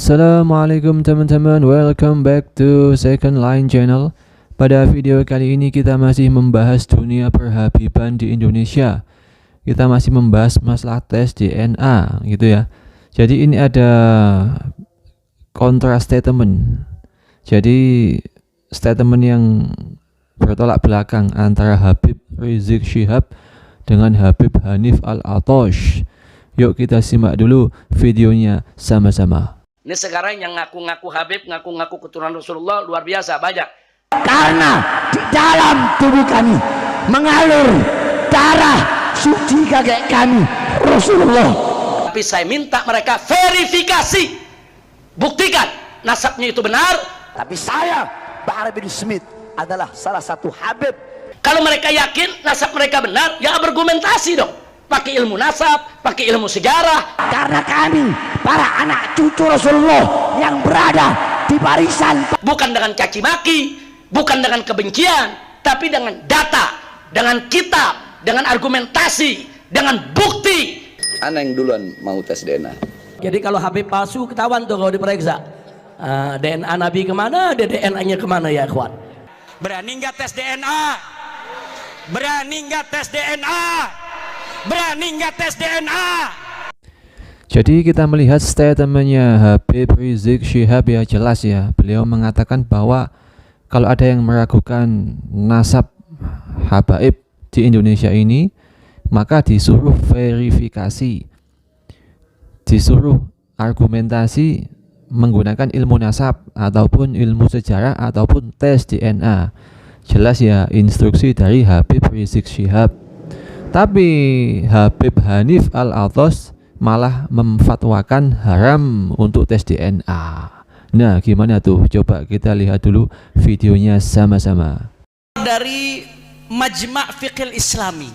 Assalamualaikum teman-teman, welcome back to Second Line Channel. Pada video kali ini kita masih membahas dunia perhabiban di Indonesia. Kita masih membahas masalah tes DNA gitu ya. Jadi ini ada kontra statement. Jadi statement yang bertolak belakang antara Habib Rizik Syihab dengan Habib Hanif Al-Athash. Yuk kita simak dulu videonya sama-sama. Ini sekarang yang ngaku-ngaku Habib, ngaku-ngaku keturunan Rasulullah luar biasa banyak. Karena di dalam tubuh kami mengalir darah suci kakek kami Rasulullah. Tapi saya minta mereka verifikasi, buktikan nasabnya itu benar. Tapi saya, Bahar bin Smith, adalah salah satu Habib. Kalau mereka yakin nasab mereka benar, ya argumentasi dong. Pakai ilmu nasab, pakai ilmu sejarah. Karena kami para anak cucu Rasulullah yang berada di barisan, Bukan dengan caci maki, bukan dengan kebencian, tapi dengan data, dengan kitab, dengan argumentasi, dengan bukti. Ana yang duluan mau tes DNA. Jadi kalau Habib palsu ketahuan tuh kalau diperiksa. DNA Nabi kemana, DNA-nya kemana ya kawan? Berani nggak tes DNA? Berani nggak tes DNA? Berani nggak tes DNA? Jadi kita melihat statementnya Habib Rizik Syihab ya, jelas ya. Beliau mengatakan bahwa kalau ada yang meragukan nasab habaib di Indonesia ini, maka disuruh verifikasi, disuruh argumentasi menggunakan ilmu nasab ataupun ilmu sejarah ataupun tes DNA. Jelas ya, instruksi dari Habib Rizik Syihab. Tapi Habib Hanif Al-Athash malah memfatwakan haram untuk tes DNA. Nah, gimana tuh? Coba kita lihat dulu videonya sama-sama. Dari Majma' Fiqh Islami,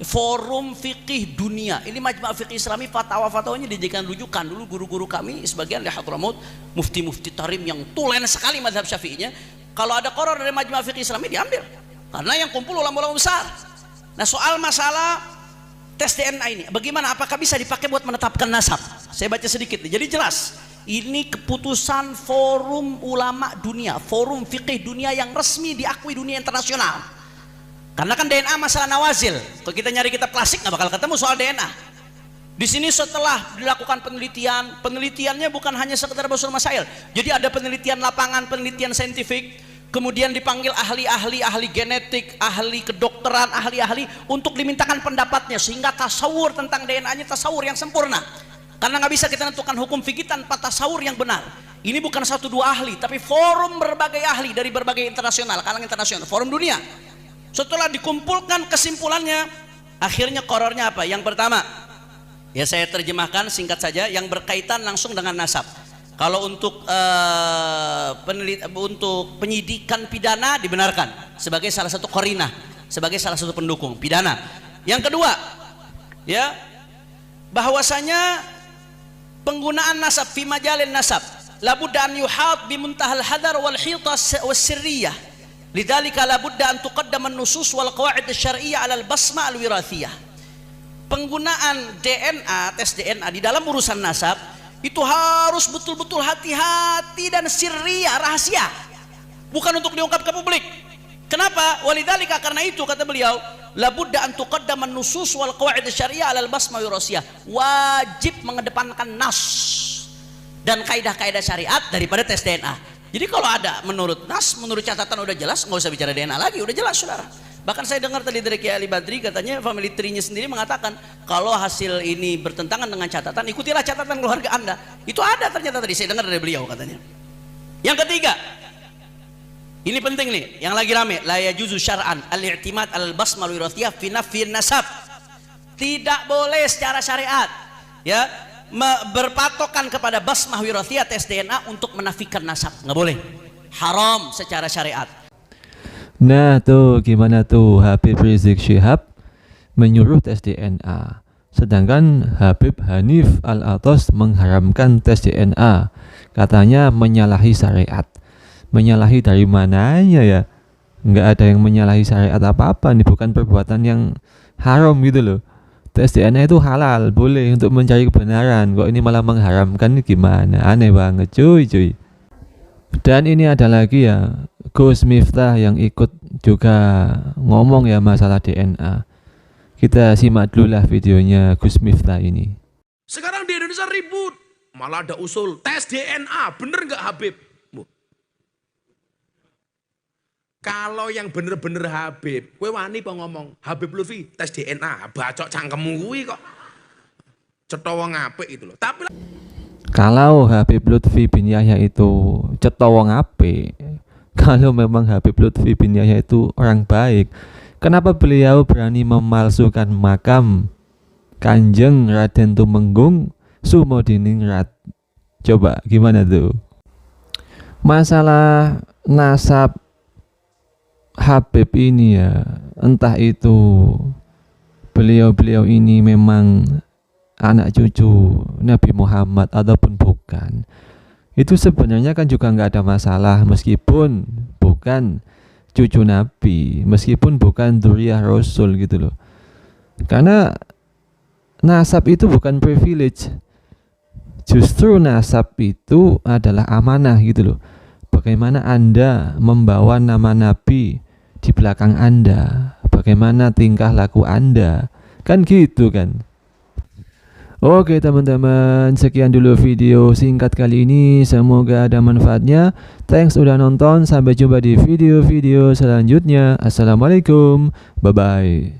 Forum Fikih Dunia. Ini Majma' Fiqh Islami, fatwa-fatwanya dijadikan rujukan dulu guru-guru kami sebagian di Hadramaut, mufti-mufti tarim yang tulen sekali mazhab Syafi'inya. Kalau ada qaraar dari Majma' Fiqh Islami diambil. Karena yang kumpul ulama-ulama besar. Nah, soal masalah tes DNA ini, bagaimana? Apakah bisa dipakai buat menetapkan nasab? Saya baca sedikit nih. Jadi jelas, ini keputusan forum ulama dunia, forum fikih dunia yang resmi diakui dunia internasional. Karena kan DNA masalah nawazil. Kalau kita nyari kitab klasik nggak bakal ketemu soal DNA. Di sini setelah dilakukan penelitian, penelitiannya bukan hanya sekedar basul masail. Jadi ada penelitian lapangan, penelitian saintifik. Kemudian dipanggil ahli-ahli, ahli genetik, ahli kedokteran, ahli-ahli untuk dimintakan pendapatnya sehingga tasawur tentang DNA-nya tasawur yang sempurna. Karena nggak bisa kita tentukan hukum fikih tanpa tasawur yang benar. Ini bukan satu dua ahli, tapi forum berbagai ahli dari berbagai internasional, kalangan internasional, forum dunia. Setelah dikumpulkan kesimpulannya, akhirnya qaraarnya apa? Yang pertama, ya saya terjemahkan singkat saja, yang berkaitan langsung dengan nasab. Kalau untuk untuk penyidikan pidana dibenarkan sebagai salah satu qarinah, sebagai salah satu pendukung pidana. Yang kedua, ya, bahwasanya penggunaan nasab fi majalin nasab labudda an yuhat bi muntahal hadar wal hita was sirriyah. Lidzalika labudda an tuqaddam an-nusus wal qawaid asy-syar'iyyah 'ala al-basma al-wirathiyah. Penggunaan DNA, tes DNA di dalam urusan nasab itu harus betul-betul hati-hati dan sirriyah, rahasia, bukan untuk diungkap ke publik. Kenapa? Walidzalika, karena itu kata beliau, labudda an tuqaddam an-nusus wal qawaid asy-syar'iyyah 'ala al-basma wirathiyah. Wajib mengedepankan nas dan kaidah-kaidah syariat daripada tes DNA. Jadi kalau ada menurut nas, menurut catatan udah jelas, nggak usah bicara DNA lagi, udah jelas saudara. Bahkan saya dengar tadi dari Kiai Ali Badri, katanya family tree-nya sendiri mengatakan kalau hasil ini bertentangan dengan catatan, ikutilah catatan keluarga Anda. Itu ada ternyata tadi saya dengar dari beliau katanya. Yang ketiga, ini penting nih, yang lagi rame, la yajuzu syar'an al-i'timad al-basma al-wirathiyah fi nafyi nasab. Tidak boleh secara syariat, ya, berpatokan kepada basmah wirathiyah tes DNA untuk menafikan nasab. Nggak boleh. Haram secara syariat. Nah tuh gimana tuh, Habib Rizik Syihab menyuruh tes DNA, sedangkan Habib Hanif Al-Athash mengharamkan tes DNA. Katanya menyalahi syariat. Menyalahi dari mananya ya? Nggak ada yang menyalahi syariat apa-apa nih, bukan perbuatan yang haram gitu loh. tes DNA itu halal, boleh untuk mencari kebenaran. Kok ini malah mengharamkan, gimana? Aneh banget cuy. Dan ini ada lagi ya, Gus Miftah yang ikut juga ngomong ya masalah DNA. Kita simak dulu lah videonya Gus Miftah ini. Sekarang di Indonesia ribut, malah ada usul tes DNA, bener nggak Habib? Kalau yang bener-bener Habib, gue wani apa ngomong Habib Lutfi tes DNA, bacok cangkemmu gue kok cetowo ngapik itu loh. Tapi kalau Habib Lutfi bin Yahya itu cetowo ngapik, kalau memang Habib Lutfi bin Yahya itu orang baik, kenapa beliau berani memalsukan makam Kanjeng Raden Tumenggung Sumodiningrat? Coba gimana tuh? Masalah nasab Habib ini ya, entah itu beliau ini memang anak cucu Nabi Muhammad ataupun bukan, itu sebenarnya kan juga nggak ada masalah, meskipun bukan cucu Nabi, meskipun bukan dzurriyyah Rasul gitu loh. Karena nasab itu bukan privilege, justru nasab itu adalah amanah gitu loh. Bagaimana Anda membawa nama Nabi di belakang Anda, bagaimana tingkah laku Anda, kan gitu kan. Oke teman-teman, sekian dulu video singkat kali ini, semoga ada manfaatnya. Thanks udah nonton, sampai jumpa di video-video selanjutnya. Assalamualaikum, bye-bye.